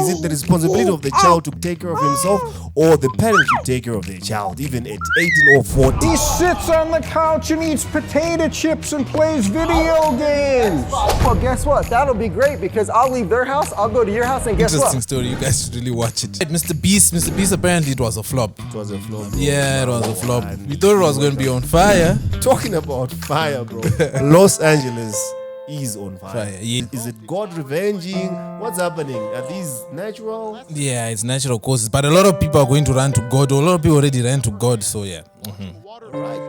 Is it the responsibility of the child to take care of himself, or the parent should take care of their child, even at 18 or 40? He sits on the couch and eats potato chips and plays video games. Well, guess what? That'll be great because I'll leave their house, I'll go to your house, and guess Interesting what? story. You guys should really watch it. Mr. Beast apparently it was a flop. It was a flop. Yeah, it was a flop. We thought it was going to be on fire. Talking about fire, bro. Los Angeles is on fire. Yeah. Is it God revenging? What's happening? Are these natural? Yeah, it's natural causes. But a lot of people are going to run to God. Or a lot of people already ran to God. So yeah. Right.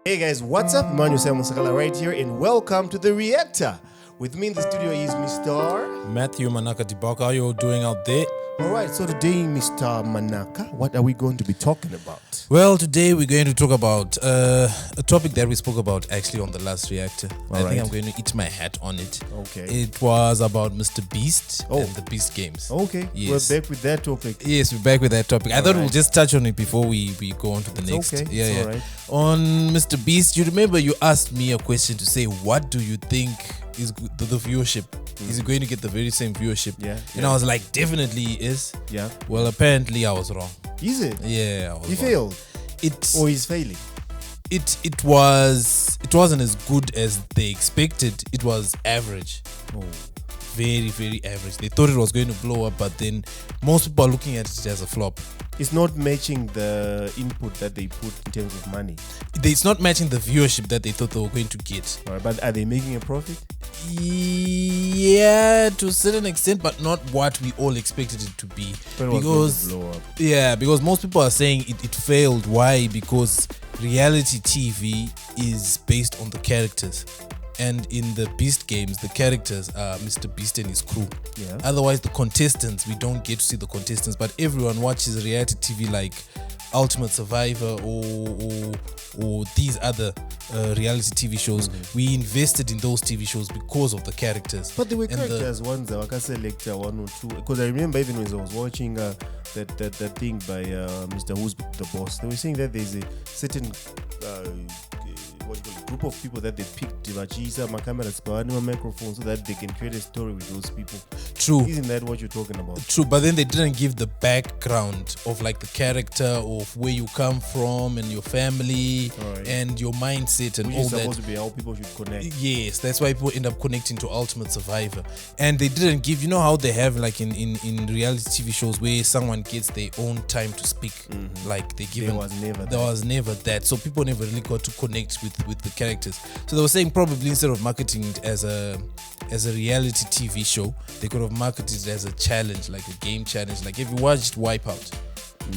Hey guys, what's up? Manu Musakala right here, and welcome to The Reactor. With me in the studio is Mr. Matthew Manaka Dibaka, how are you all doing out there? Alright, so today, Mr. Manaka, what are we going to be talking about? Well, today we're going to talk about a topic that we spoke about actually on the last Reactor. I think I'm going to eat my hat on it. Okay. It was about Mr. Beast and the Beast games. Okay, Yes. we're back with that topic. Yes, we're back with that topic. I thought we'll just touch on it before we go on to the next. okay. Yeah, It's yeah. alright. On Mr. Beast, you remember you asked me a question to say, what do you think is the viewership? Is it going to get the very same viewership? Yeah, And yeah. I was like, definitely it is. Yeah. Well, apparently I was wrong. Is it? Yeah, I was He wrong. failed? It's Or he's failing? it wasn't as good as they expected. It was average. Oh. Very, very average. They thought it was going to blow up, but then most people are looking at it as a flop. It's not matching the input that they put in terms of money. It's not matching the viewership that they thought they were going to get. Alright, but are they making a profit? Yeah, to a certain extent, but not what we all expected it to be. But it was going to blow up. Yeah, because most people are saying it failed. Why? Because reality TV is based on the characters. And in the Beast games, the characters are Mr. Beast and his crew. Yeah. Otherwise, the contestants, we don't get to see the contestants. But everyone watches reality TV like Ultimate Survivor or these other reality TV shows. We invested in those TV shows because of the characters. But there were And characters ones that I select one or two. Because I remember even when I was watching that thing by Mr. Who's the Boss, they were saying that there's a certain group of people that they picked my cameras, my microphone, so that they can create a story with those people. True. Isn't that what you're talking about? True, but then they didn't give the background of like the character, of where you come from and your family and your mindset and Which all is that. supposed to be how people should connect. Yes, that's why people end up connecting to Ultimate Survivor. And they didn't give, you know how they have like in reality TV shows where someone gets their own time to speak. Like they give there was never that. So people never really got to connect with the characters. So they were saying probably instead of marketing it as a reality TV show, they could have marketed it as a challenge, like a game challenge. Like if you watched Wipeout.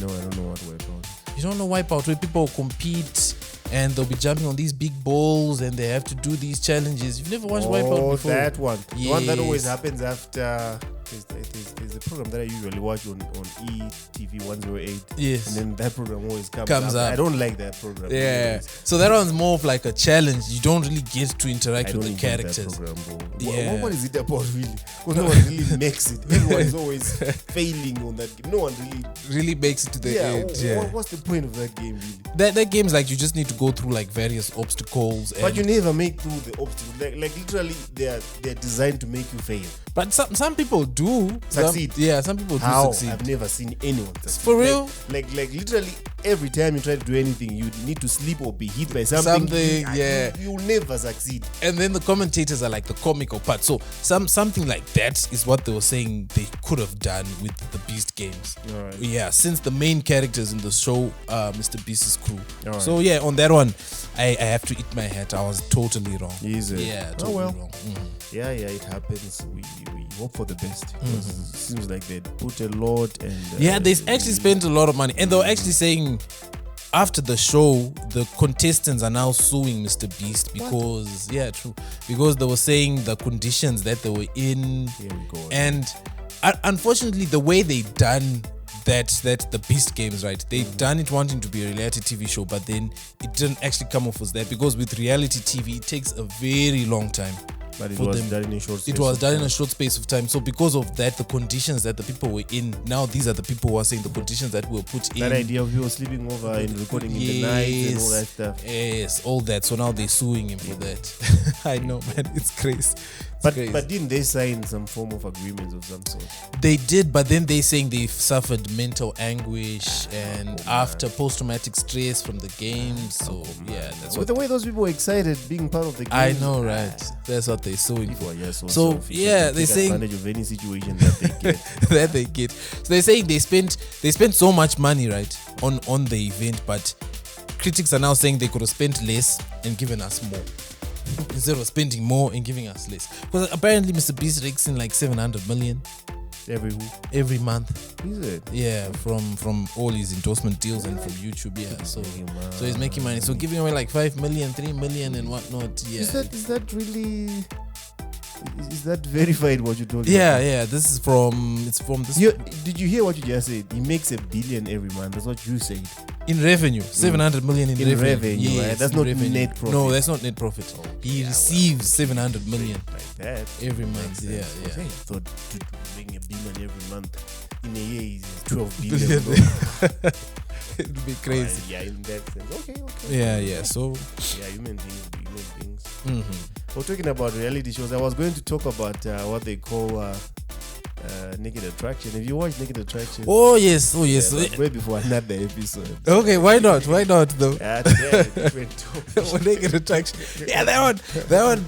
No, I don't know what Wipeout. You don't know Wipeout, where people compete and they'll be jumping on these big balls and they have to do these challenges. You've never watched Wipeout before? That one. The one that always Yes. happens after. There's a program that I usually watch on ETV 108. Yes. And then that program always comes Comes up. I don't like that program. Yeah. So that one's more of like a challenge. You don't really get to interact I with don't the enjoy characters. that program, bro. Yeah. What is it about really? Because no one really makes it. Everyone is always failing on that game. No one Really makes it to the end. Yeah. What's the point of that game really? That game's like you just need to go through like various obstacles. But you never make through the obstacles. Like literally, they're designed to make you fail. But some people do Succeed. Some people do How? succeed. I've never seen anyone succeed. For real? Like literally every time you try to do anything, you need to sleep or be hit by something. Yeah. You'll never succeed. And then the commentators are like the comical part. So something like that is what they were saying they could have done with the Beast games. Alright. Yeah, since the main characters in the show are Mr. Beast's crew. Alright. So yeah, on that one, I have to eat my hat. I was totally wrong. Is it? Yeah, Oh, totally well. wrong. Yeah, it happens. We hope for the best. Because it seems like they put a lot and Yeah, they actually spent a lot of money. And they were actually saying after the show, the contestants are now suing Mr. Beast because because they were saying the conditions that they were in. Here we go. And unfortunately, the way they done that the Beast games, right? They done it wanting to be a reality TV show, but then it didn't actually come off as that, because with reality TV, it takes a very long time But it for was them. done in a short space It was of done in time. a short space of time. So because of that, the conditions that the people were in, now these are the people who are saying the conditions that were put in. That idea of people sleeping over and recording in the night and all that stuff. Yes, all that. So now they're suing him for that. I know, man. It's crazy. But didn't they sign some form of agreements of some sort? They did, but then they're saying they've suffered mental anguish and after post-traumatic stress from the games. So yeah, that's With what the way those people were excited being part of the game. I know, right? That's what they're suing People for. are just So selfish. yeah, They they're take saying advantage of any situation that they get. that they get. So they're saying they spent so much money, right, on the event, but critics are now saying they could have spent less and given us more. Instead of spending more and giving us less. Because apparently Mr. Beast rakes in like 700 million every month. Is it? Yeah, from all his endorsement deals and from YouTube. Yeah, so he's making money. So giving away like 5 million, 3 million and whatnot. Yeah. Is that really? Is that verified what you told me? Yeah. This is from this Did you hear what you just said? He makes $1 billion every month. That's what you said. in revenue. 700 million in revenue. Yes, right? That's not revenue. net profit. No, that's not net profit. He receives 700 million Like that. every month. Yeah. I thought making $1 billion every month in a year is 12 billion. bro. It'd be crazy. Yeah, in that sense. Okay. Yeah. So Yeah, human beings. We're talking about reality shows. I was going to talk about what they call Naked Attraction. Have you watched Naked Attraction? Oh yes. But way before another episode. Okay, why not though? Different topic. When they get attraction. Yeah, that one.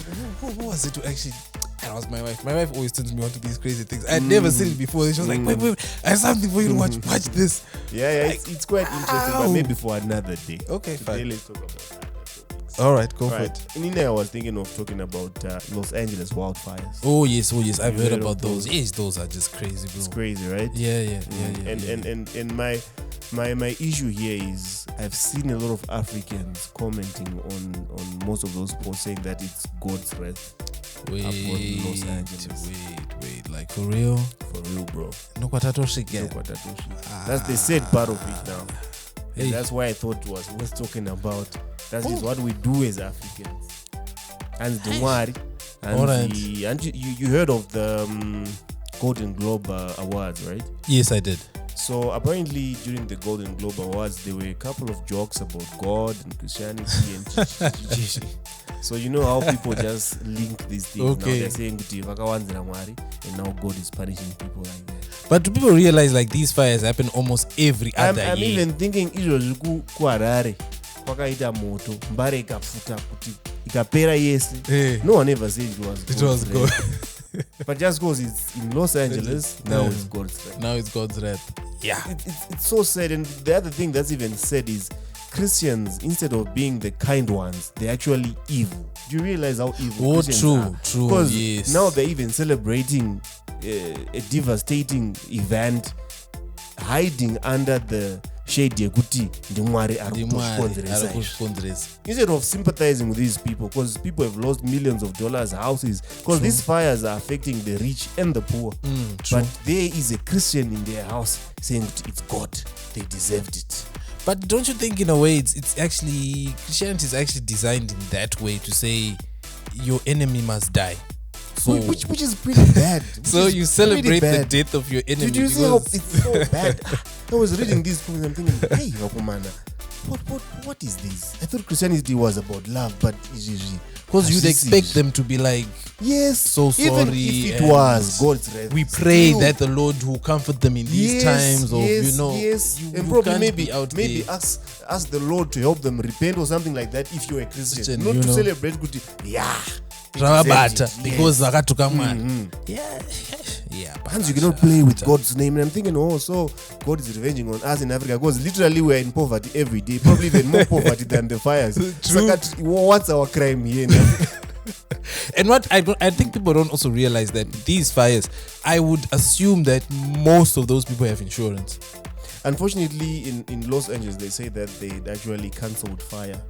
Who was it who actually? That was my wife. My wife always turns me on to these crazy things. I'd never seen it before. She was like, wait, I have something for you to watch. Watch this. Yeah, it's quite interesting, but maybe for another day. Okay, Today, fine. let's talk about other topics. All right, go for Right. it. In I was thinking of talking about Los Angeles wildfires. Oh yes. I've heard heard about of those. those? Yes, those are just crazy, bro. It's crazy, right? Yeah. And my issue here is I've seen a lot of Africans commenting on most of those posts saying that it's God's wrath Wait, upon Los Angeles. like for real? For real, bro. No kwatatoshi Look again. what that is. That's the sad part of it now. Hey. And that's why I thought it was worth talking about. That is what we do as Africans. And the worry. And you heard of the Golden Globe Awards, right? Yes, I did. So apparently during the Golden Globe Awards, there were a couple of jokes about God and Christianity and so you know how people just link these things. Okay. Now they're saying Vakawanzira Mwari, and now God is punishing people like that. But do people realize like these fires happen almost every other I'm year? even thinking izvozvi kuHarare kwakaita moto mbare ikapfuta kuti ikapera yese. Hey. No one ever said it was It was God. But just because it's in Los Angeles, now it's God's wrath. Now it's God's wrath. Yeah. It's so sad. And the other thing that's even said is Christians, instead of being the kind ones, they're actually evil. Do you realize how evil Oh, Christians true, are? true, Because yes. now they're even celebrating a devastating event, hiding under the shade yekuti ndimwari ari kutozvikonzeresa izvi. Arikushkonzeresa. Instead of sympathizing with these people, because people have lost millions of dollars, houses, because these fires are affecting the rich and the poor. True. But there is a Christian in their house saying it's God, they deserved it. But don't you think in a way it's actually Christianity is actually designed in that way to say your enemy must die. So Which is pretty bad. so you celebrate the death of your enemy. Did you see how because- it's so bad? I was reading these things and thinking, hey, Vakumana, what is this? I thought Christianity was about love, but Because you'd expect them to be like, yes, so even sorry, if it and was God's wrath. we pray still, that the Lord will comfort them in these times of, yes, you, and you probably can't maybe be out maybe there. ask the Lord to help them repent or something like that if you're a Christian, Christian, not you to know. celebrate good. Yeah, Zvavabata, yes. because vakatuka Mwari. Yeah, but Hence you cannot play with God's name. And I'm thinking, oh, so God is revenging on us in Africa because literally we're in poverty every day, probably even more poverty than the fires. True. So what's our crime here in Africa? And what I think people don't also realize that these fires, I would assume that most of those people have insurance. Unfortunately, in Los Angeles, they say that they actually cancelled fire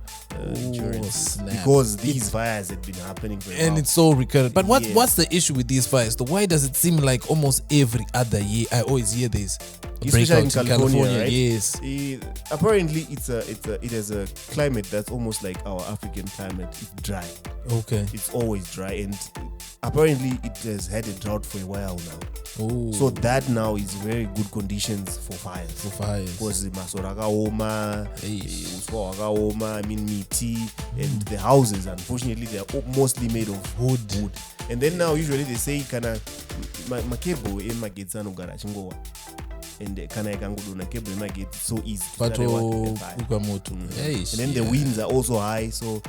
insurance snap. because these fires had been happening for a And while. it's so recurrent. But Yes. what's the issue with these fires? Why does it seem like almost every other year I always hear this Especially breakout in California, right? Yes. Apparently, it has a climate that's almost like our African climate. It's dry. Okay. It's always dry, and apparently it has had a drought for a while now. Oh. So that now is very good conditions for fires. Because masora akaoma, uswa wakaoma, I mean miti, and the houses, unfortunately, they are mostly made of wood. And then now usually they say kana makebo emagetsi anogara achingowa. And kana ikangodona cable emageti so easy. And then the winds are also high, so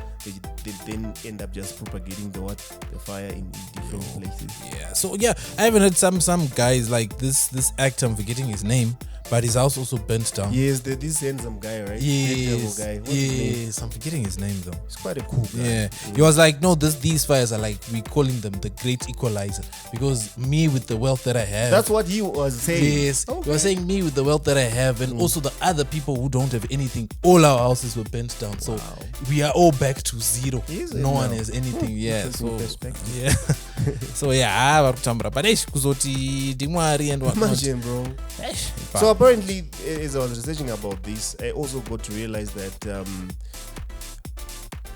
they then end up just propagating the fire in different places. Yeah. So yeah, I haven't heard some guys like this actor, I'm forgetting his name, but his house also burnt down. Yes, this handsome guy, right? Yes. Guy. Yes, I'm forgetting his name though. He's quite a cool guy. Yeah. He was like, no, these fires are like, we calling them the great equalizer, because me with the wealth that I have. That's what he was saying. Yes. Okay. He was saying me with the wealth that I have, and also the other people who don't have anything, all our houses were burnt down. So we are all back to zero. No one has anything. Yeah. So yeah. So yeah, but kuzoti dimwari and whatnot. Imagine, bro. So apparently, as I was researching about this, I also got to realize that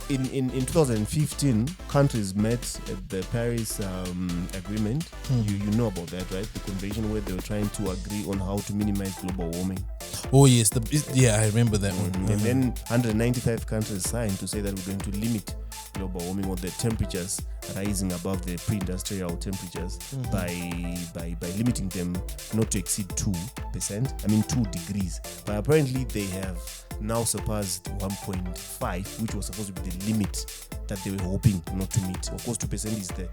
in 2015, countries met at the Paris Agreement. You know about that, right? The convention where they were trying to agree on how to minimize global warming. Oh yes, I remember that one. And then 195 countries signed to say that we're going to limit global warming, or the temperatures rising above the pre-industrial temperatures by limiting them not to exceed 2%. I mean 2 degrees. But apparently they have now surpassed 1.5, which was supposed to be the limit that they were hoping not to meet. Of course, 2% is the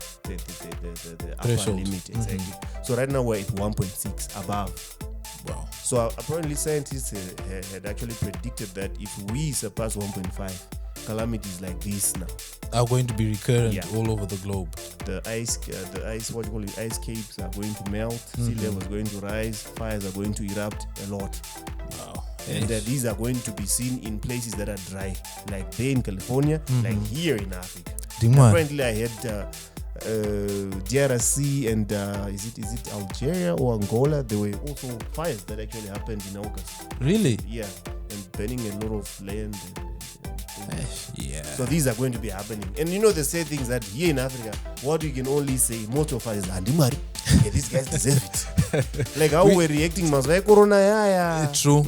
upper limit. Exactly. So right now we're at 1.6 above. Wow. So apparently scientists had actually predicted that if we surpass 1.5, calamities like this now are going to be recurrent all over the globe. The ice, ice caps are going to melt, sea level is going to rise, fires are going to erupt a lot. Wow. And these are going to be seen in places that are dry, like there in California, like here in Africa. Apparently, I had DRC and is it Algeria or Angola? There were also fires that actually happened in August. Really? Yeah, and burning a lot of land. Yeah. So these are going to be happening. And you know, they say things that here in Africa, what we can only say, most of us is Andimari. Yeah, these guys deserve it. Like how we're reacting, Corona. True.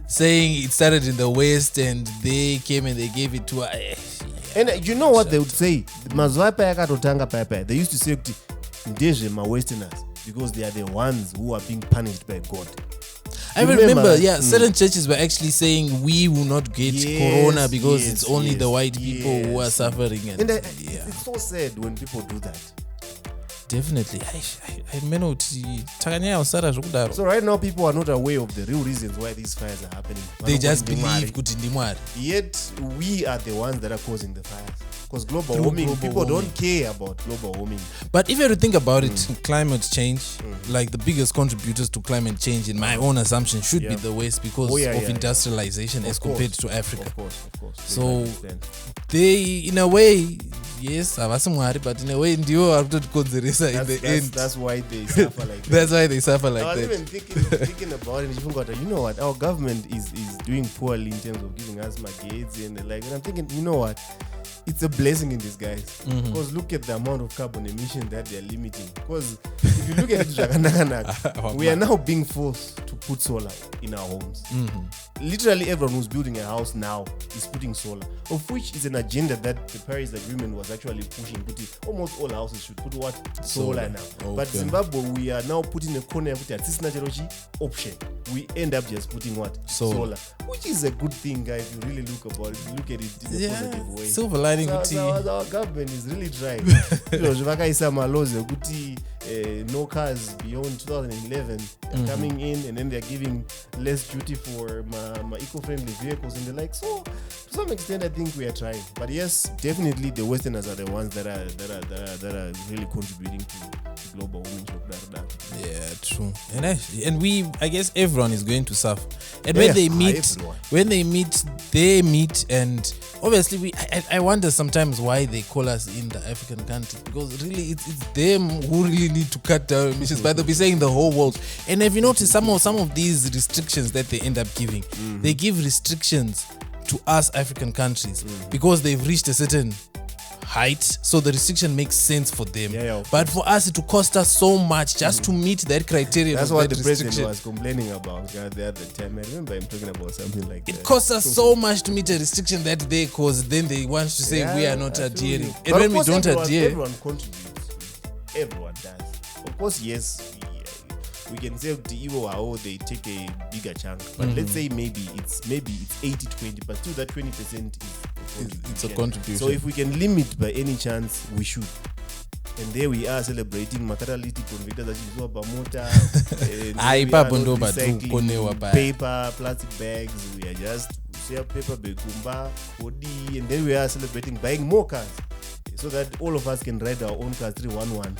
Saying it started in the West and they came and they gave it to us. And you know what they would say? They used to say, Ndeje ma Westerners, because they are the ones who are being punished by God. I remember, certain churches were actually saying we will not get corona because it's only the white people who are suffering. And it's so sad when people do that. Definitely. So right now people are not aware of the real reasons why these fires are happening. They just believe kuti ndimwari. Yet we are the ones that are causing the fires. Because global warming, people don't care about global warming. But if you have to think about it, climate change, like the biggest contributors to climate change, in my own assumption, should be the West because of industrialization as compared to Africa. Of course. So they, in a way, yes, but in a way, in the end. That's why they suffer like that. That's why they suffer like that. I was that. even thinking about it. You know what? Our government is doing poorly in terms of giving us magazines and the like. And I'm thinking, you know what? It's a blessing in disguise. Because look at the amount of carbon emission that they're limiting. Because if you look at it, we are now being forced to put solar in our homes. Literally everyone who's building a house now is putting solar, of which is an agenda that the Paris Agreement was actually pushing. Almost all houses should put what? Solar now. Okay. But Zimbabwe, we are now putting a corner option. We end up just putting what? Solar. Which is a good thing, guys, if you really look at it in a positive way. Silver lining. Our government is really trying. No cars beyond 2011 are coming in, and then they're giving less duty for my eco-friendly vehicles and the like. So to some extent, I think we are trying. But yes, definitely the Westerners are the ones that are really contributing to global warming. Yeah, true. And we, I guess, everyone is going to suffer. And when they meet, and obviously I wonder sometimes why they call us in the African countries, because really it's them who really need to cut down emissions, but they'll be saying the whole world. And have you noticed some of these restrictions that they end up giving? They give restrictions to us African countries because they've reached a certain height, so the restriction makes sense for them. Yeah, but for us, it will cost us so much just to meet that criteria. That's what that the restriction. president was complaining about the other time. I remember him talking about something like that. It costs us so much to meet a restriction that day, because then they want to say we are not adhering. And but when we don't adhere, everyone contributes. Everyone does. Of course, yes. We can say they take a bigger chunk, but let's say maybe it's 80-20, but still that 20% it's a contribution. So if we can limit by any chance, we should. And there we are celebrating catalytic converters that is about motor, paper, plastic bags. We are just paper bekumba, body, and then we are celebrating buying more cars, so that all of us can ride our own cars 311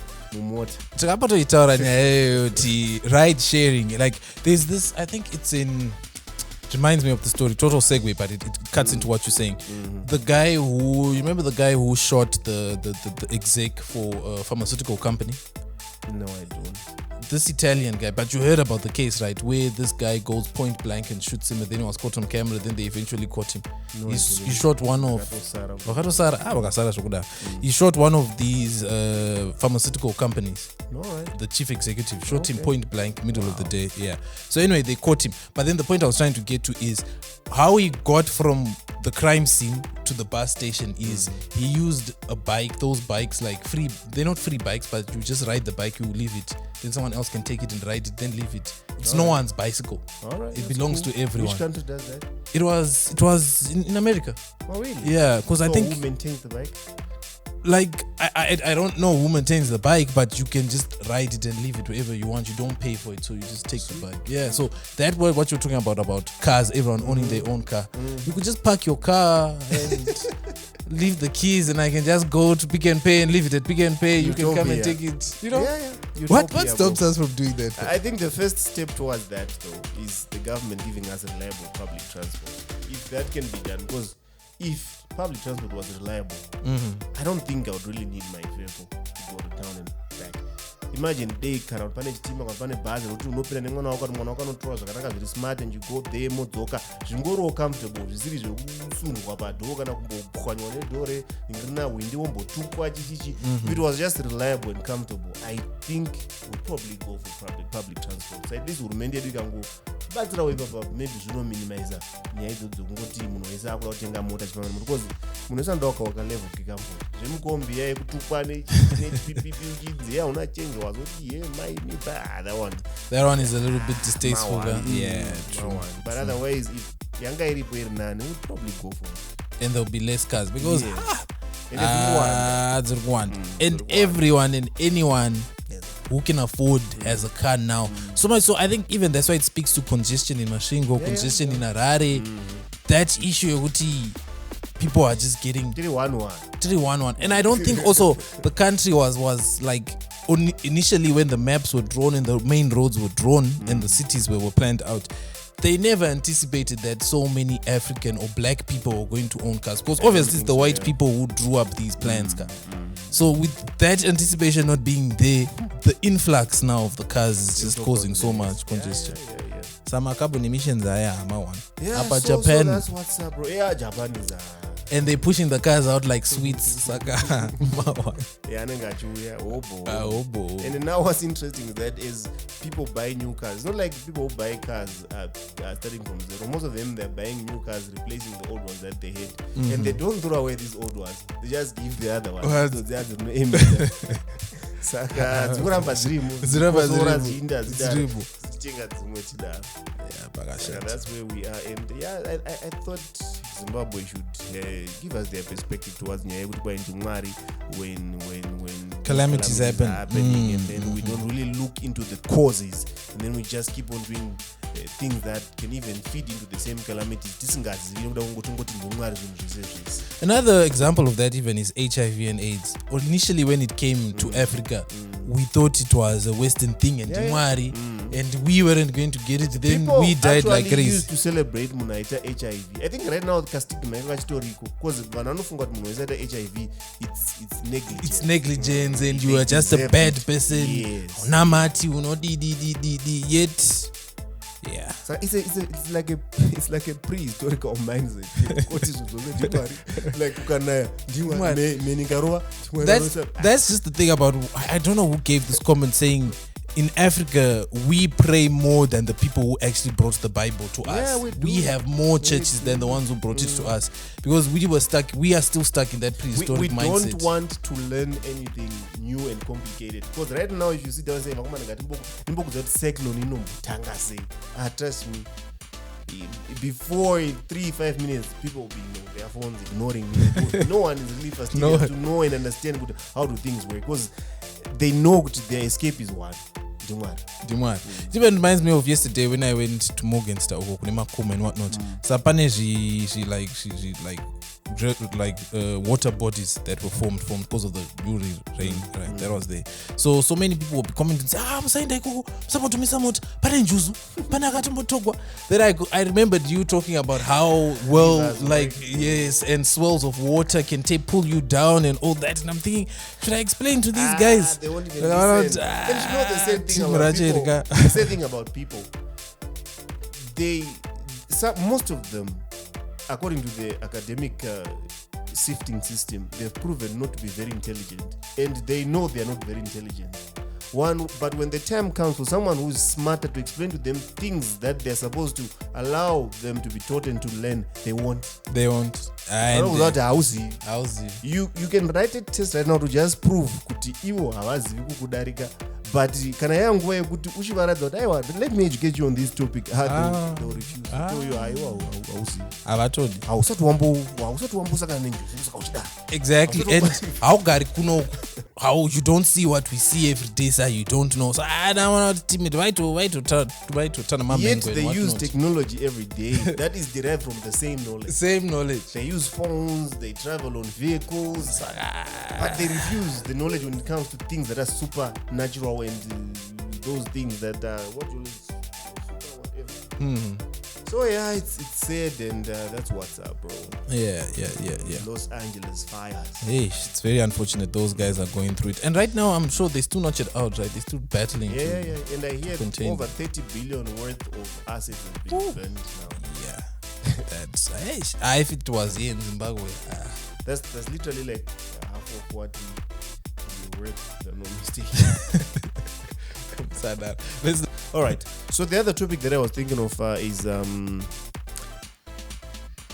ride sharing. Like there's this, I think it's in, it reminds me of the story, total segue, but it cuts into what you're saying. The guy who, you remember the guy who shot the exec for a pharmaceutical company? No, I don't. This Italian guy, but you heard about the case, right? Where this guy goes point blank and shoots him, and then he was caught on camera. Then they eventually caught him. No, he shot one of. He shot one of these pharmaceutical companies. All right. The chief executive shot him point blank, middle of the day. Yeah. So anyway, they caught him. But then the point I was trying to get to is how he got from the crime scene to the bus station is he used a bike. Those bikes, like free, they're not free bikes, but you just ride the bike, you leave it, then someone else can take it and ride it, then leave it. It's no one's bicycle. All right, it belongs to everyone. Which country does that? It was in America. Oh really? Yeah, because I think who maintains the bike? Like I don't know who maintains the bike, but you can just ride it and leave it wherever you want. You don't pay for it, so you just take the bike. Yeah, so that was what you're talking about cars, everyone owning their own car. You could just park your car and leave the keys, and I can just go to Pick and Pay and leave it at Pick and Pay. You can come and take it. You know? Yeah. What stops us from doing that? I think the first step towards that, though, is the government giving us reliable public transport. If that can be done, because if public transport was reliable, I don't think I would really need my vehicle to go to town and back. Imagine they kana pane chitima kana pane bhazi rokuti unopinda nemwana wako kuti mwana wako anotora zvakanaka zviri smart and you go there modzoka zvingoriwo comfortable zvisiri zvekusungwa padhoo kana kumbopwanywa nedhore rina hwindi wombotukwa chichichi. If it was just reliable and comfortable, I think we'd probably go for public transport. So at least hurumende yedu ikangobatsirawo ipapa maybe zvinominimiza nyaya idzodzo kungoti munhu wese akura kutenga mota chipamani because munhu wese anoda wakawaka level kikamfort zvemukombi yaye kutukwa nechipipipi uchidzi hauna change wazoti that one is a little bit distasteful. Yeah, true. But otherwise, if yanga iripo iri nani, we'd probably go for it. And there'll be less cars because that's one. And everyone and anyone who can afford has a car now. So much so I think even that's why it speaks to congestion in Masvingo, congestion in Harare. That issue people are just getting 311. And I don't think also the country was like initially when the maps were drawn and the main roads were drawn and the cities were planned out, they never anticipated that so many African or black people were going to own cars, because obviously it's the white people who drew up these plans. So with that anticipation not being there, the influx now of the cars is just causing so much congestion. Some carbon emissions are so Japan. That's what's up, bro. Yeah, Japan is and they're pushing the cars out like sweets. And now what's interesting is that is people buy new cars. It's not like people who buy cars are starting from zero. Most of them, they're buying new cars, replacing the old ones that they had. And they don't throw away these old ones. They just give the other ones. So they have to aim Saka, that's where we are. And I thought Zimbabwe should give us their perspective towards when calamities happen. And then we don't really look into the causes, and then we just keep on doing things that can even feed into the same calamities. Another example of that even is HIV and AIDS. Initially when it came to Africa, we thought it was a Western thing and and we weren't going to get it. Then people we died like crazy. Used to celebrate munaita HIV. I think right now castigma historical because vananofunga kuti munhu wese HIV it's negligence. It's negligence and you are just a bad person. Yes. Unamati unodidi yet Yeah. So it's like a prehistorical mindset. Like that's just the thing about, I don't know who gave this comment saying in Africa we pray more than the people who actually brought the Bible to us. We have more churches than the ones who brought it to us, because we are still stuck in that prehistoric mindset. We don't want to learn anything new and complicated, because right now if you sit down and say trust me, before 3-5 minutes people will be their phones ignoring me. No one is really fascinated to know and understand how do things work, because they know their escape is one. It even reminds me of yesterday when I went to Morgenster and whatnot. Sapane she water bodies that were formed because of the Yuri rain, right? That was there. So many people will be commenting and say, then I remembered you talking about how yes, and swells of water can pull you down and all that, and I'm thinking, should I explain to these guys? They won't even listen. And you know the same thing about people. Most of them, according to the academic sifting system, they've proven not to be very intelligent, and they know they are not very intelligent. But when the time comes for someone who is smarter to explain to them things that they're supposed to allow them to be taught and to learn, they won't. Without hausi. You can write a test right now to just prove kuti iwo hawazivi kukudarika. But kana yangu yekuti uchivaradza kuti let me educate you on this topic, they'll refuse to tell you hausi. Hausati wambosaka nenjozi saka uchida. Exactly. And how you don't see what we see every day, so you don't know. So I don't want to timid. Why to turn my Yet they use technology every day that is derived from the same knowledge. They use phones, they travel on vehicles, but they refuse the knowledge when it comes to things that are supernatural and those things that are super whatever. So yeah, it's sad, and that's what's up, bro. Yeah. Los Angeles fires. Hey, it's very unfortunate those guys are going through it. And right now, I'm sure they're still not yet out, right? They're still battling. Yeah. And I hear over 30 billion worth of assets have been burned now. Yeah. That's if it was here in Zimbabwe. That's literally like half of what we worth, if I'm not mistaken. All right. So the other topic that I was thinking of is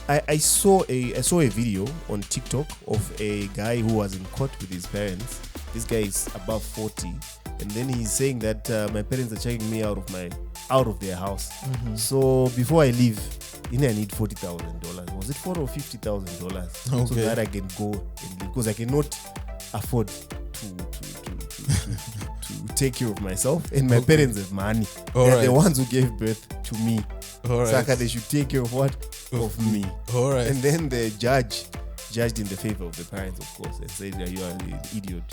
I saw a video on TikTok of a guy who was in court with his parents. This guy is above 40, and then he's saying that my parents are checking me out of their house. So before I leave, I need $40,000. Was it $40,000 or $50,000? So that I can go and leave, because I cannot afford to take care of myself, and my parents have money. They're the ones who gave birth to me. Saka, they should take care of what? Of me. And then the judged in the favor of the parents, of course, and said that you are an idiot.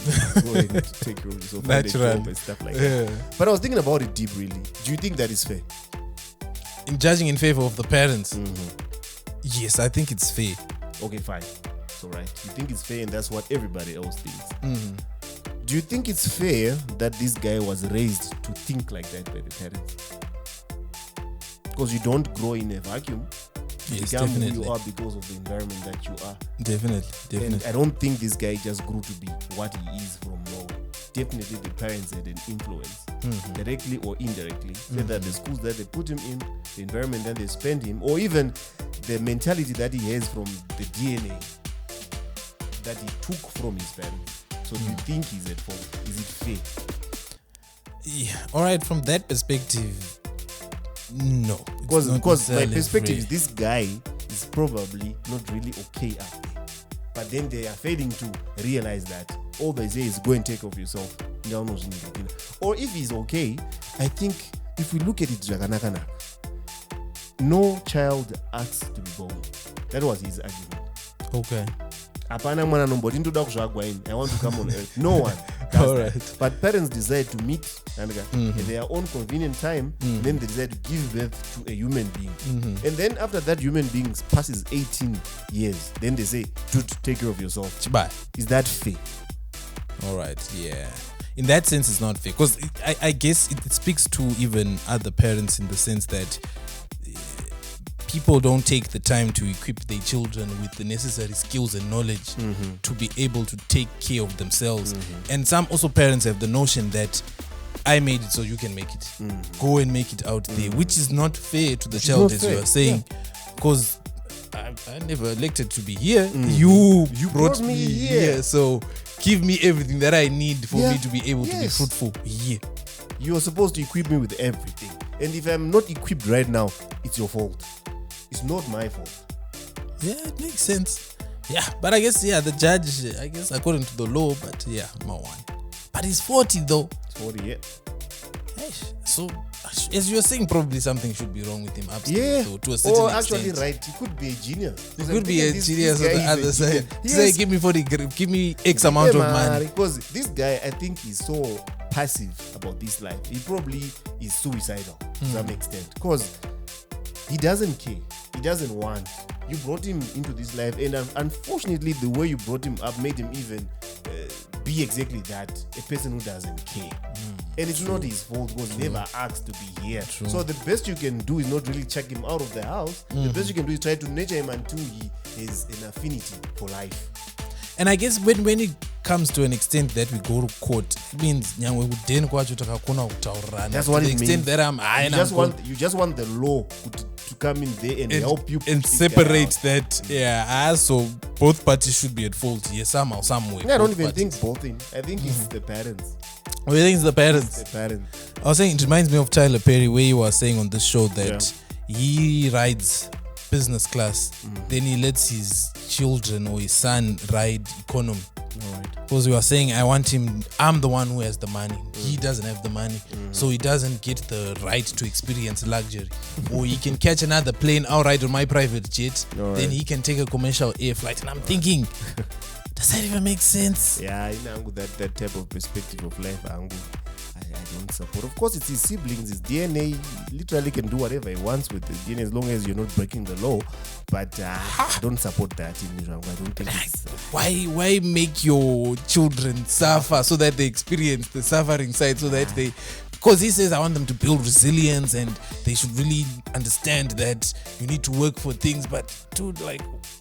Go ahead and take care of yourself. Natural. And stuff like that. But I was thinking about it deep, really. Do you think that is fair? In judging in favor of the parents? Yes, I think it's fair. Okay, fine. So right. You think it's fair, and that's what everybody else thinks. Do you think it's fair that this guy was raised to think like that by the parents? Because you don't grow in a vacuum. You become who you are because of the environment that you are. Definitely. And I don't think this guy just grew to be what he is from nowhere. Definitely the parents had an influence, directly or indirectly. Whether the schools that they put him in, the environment that they spend him, or even the mentality that he has from the DNA that he took from his parents. So do you think he's at fault? Is it fair? Yeah. All right. From that perspective, no. Because my perspective is this guy is probably not really okay up there. But then they are failing to realize that all they say is go and take care of yourself. Or if he's okay, I think if we look at it, no child asks to be born. That was his argument. Okay. I want to come on earth. No one does that. But parents decide to meet at their own convenient time. Then they decide to give birth to a human being. And then after that human being passes 18 years, then they say, dude, take care of yourself. Bye. Is that fair? All right. Yeah. in that sense, it's not fair. Because I guess it speaks to even other parents in the sense that people don't take the time to equip their children with the necessary skills and knowledge to be able to take care of themselves. And some also parents have the notion that I made it so you can make it. Go and make it out there, which is not fair to the child, as you are saying. Because I never elected to be here. You brought me here. So give me everything that I need for me to be able to be fruitful here. You're supposed to equip me with everything. And if I'm not equipped right now, it's your fault. It's not my fault. Yeah, it makes sense. Yeah, but I guess, the judge, I guess according to the law, but my one. But he's 40 though. 40, yeah. So, as you're saying, probably something should be wrong with him upstairs. So, to a certain extent. Actually, right. He could be a genius. He could be a genius on the other side. Say, give me 40, give me X amount of money. Because this guy, I think, is so passive about this life. He probably is suicidal to some extent. Because he doesn't care. He doesn't want. You brought him into this life, and unfortunately, the way you brought him up made him even be exactly that, a person who doesn't care. And it's not his fault because he never asked to be here. So the best you can do is not really check him out of the house. The best you can do is try to nurture him until he has an affinity for life. And I guess when it comes to an extent that we go to court, it means that's what to the it extent means. that You just want the law to come in there and help you and separate that. So both parties should be at fault here somehow, some way. I don't even think both in. I think it's the parents. Oh, you think it's the parents? The parents. I was saying it reminds me of Tyler Perry, where he was saying on the show that he rides business class, then he lets his children or his son ride economy. Because we were saying, I'm the one who has the money. He doesn't have the money. So he doesn't get the right to experience luxury. Or he can catch another plane outright on my private jet. Then he can take a commercial air flight. And I'm thinking, does that even make sense? Yeah, that type of perspective of life, I don't support. Of course, it's his siblings, his DNA. He literally can do whatever he wants with his DNA as long as you're not breaking the law. But I don't support that in Israel. I don't think it's... Why make your children suffer so that they experience the suffering side so that they... Because he says, I want them to build resilience and they should really understand that you need to work for things. But dude,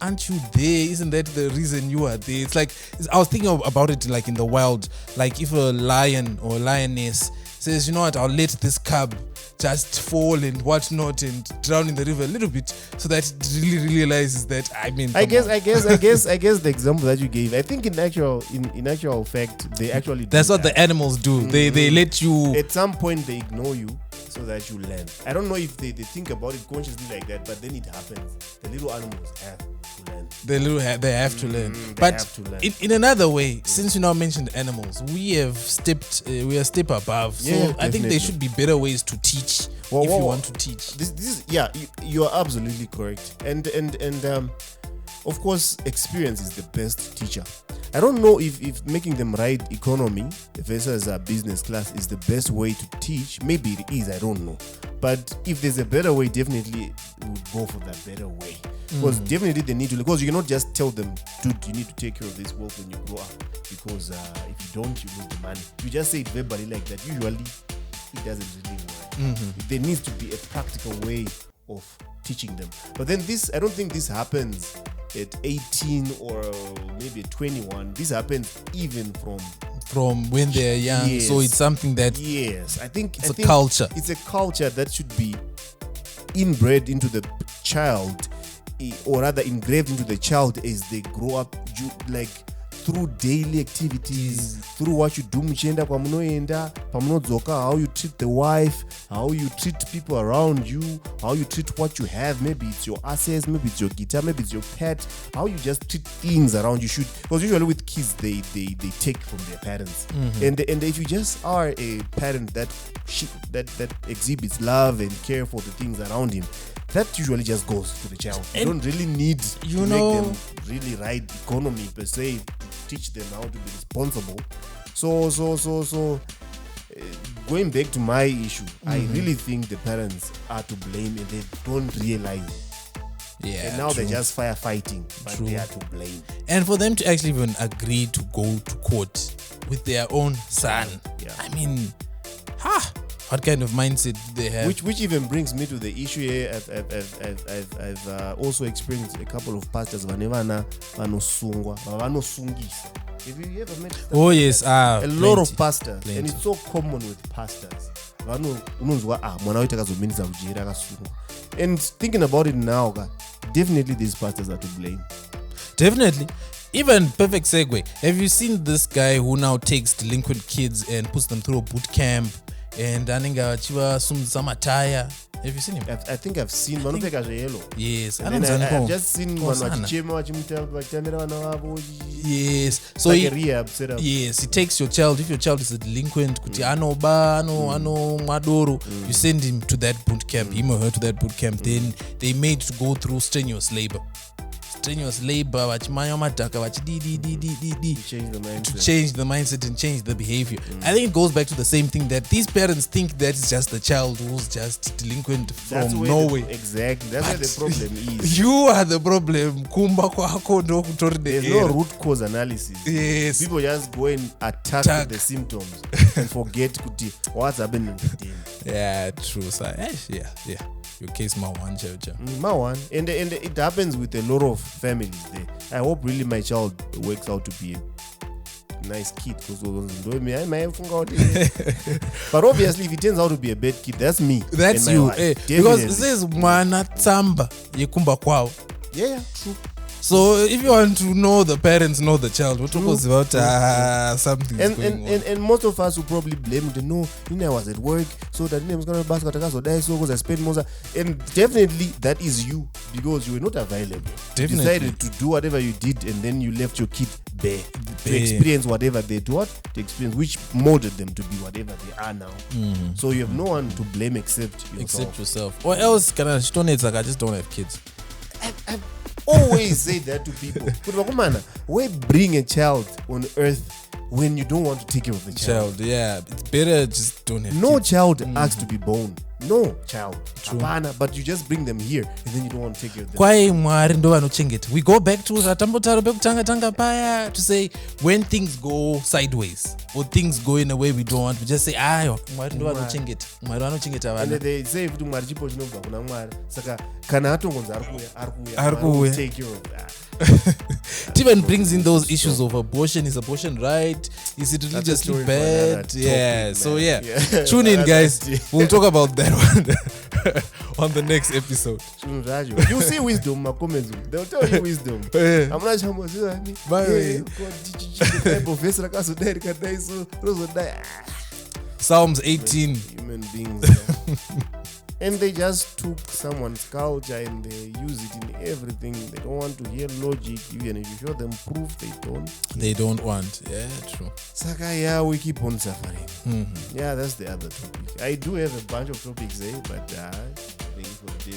aren't you there? Isn't that the reason you are there? It's like, I was thinking about it like in the wild. Like if a lion or a lioness says, you know what, I'll let this cub just fall and whatnot and drown in the river a little bit so that it really realizes that, I guess the example that you gave, I think in actual fact, they actually that's what the animals do. They let you... At some point, they ignore you so that you learn. I don't know if they think about it consciously like that, but then it happens. The little animals have to learn. They have to learn. But in another way, since you now mentioned animals, we are a step above. So I think there should be better ways to teach if you want to teach. This is you are absolutely correct. And of course, experience is the best teacher. I don't know if making them ride economy versus business class is the best way to teach. Maybe it is, I don't know. But if there's a better way, definitely we would go for that better way. Because definitely they need to, because you cannot just tell them, dude, you need to take care of this wealth when you grow up. Because if you don't, you lose the money. You just say it verbally like that. Usually, it doesn't really work. There needs to be a practical way of teaching them. But then I don't think this happens at 18 or maybe at 21. This happens even from when they're young. Yes. So it's something that I think it's a culture. It's a culture that should be inbred into the child, or rather engraved into the child as they grow up, like through daily activities, through what you do, how you treat the wife, how you treat people around you, how you treat what you have. Maybe it's your assets, maybe it's your guitar, maybe it's your pet, how you just treat things around you. Because usually with kids, they take from their parents. And if you just are a parent that exhibits love and care for the things around him, that usually just goes to the child. You don't really need to make them really ride economy per se, to teach them how to be responsible. So going back to my issue, I really think the parents are to blame and they don't realize. And now they're just firefighting, but they are to blame. And for them to actually even agree to go to court, with their own son. Yeah. I mean, what kind of mindset do they have? Which even brings me to the issue here. I've also experienced a couple of pastors vanosungisa. Have you ever met that? Oh yes, a lot of pastors, and it's so common with pastors. And thinking about it now, definitely these pastors are to blame. Definitely. Even perfect segue. Have you seen this guy who now takes delinquent kids and puts them through a boot camp and have you seen him? I think I've seen one of the yellow. Yes, I've just seen one. Yes, so like a rehab setup. Yes, he takes your child. If your child is a delinquent, you send him to that boot camp, him or her to that boot camp. Then they made to go through strenuous labor, vachimanya madhaka to change the mindset and change the behavior. I think it goes back to the same thing that these parents think that it's just the child who's just delinquent from Norway. Exactly, that's where the problem is. You are the problem. There's no root cause analysis. Yes, people just go and attack the symptoms and forget what's happening with them. Yeah, true. So, yeah. Your case, Mawan, Mawan, and it happens with a lot of families there. I hope really my child works out to be a nice kid, but obviously if it turns out to be a bad kid, that's me. That's you, because this is mwana tsamba yekumba kwao. Yeah, true. So if you want to know the parents, know the child. What talks about something going on. And most of us will probably blame the no, I was at work, so that name was gonna basket so die so because I spent more. And definitely that is you, because you were not available. You decided to do whatever you did, and then you left your kid there to experience whatever they do, to experience, which molded them to be whatever they are now. So you have no one to blame except yourself. Or else, I just don't have kids. I've always say that to people. Why bring a child on earth when you don't want to take care of the child? Yeah, it's better just don't have no kids. Child asks to be born. No child. But you just bring them here and then you don't want to take care of them. We go back to paya to say when things go sideways or things go in a way we don't want, we just say and they say if you take care of that. It even brings in those issues of abortion. Is abortion right? Is it religiously bad? Yeah. So tune in, guys. We'll talk about that one on the next episode. You see wisdom, my comments. They'll tell you wisdom. I'm not Psalms 18. Human beings. And they just took someone's culture and they use it in everything. They don't want to hear logic. Even if you show them proof, they don't. They don't want. Yeah, true. Saka, we keep on suffering. Yeah, that's the other topic. I do have a bunch of topics, but I think for the day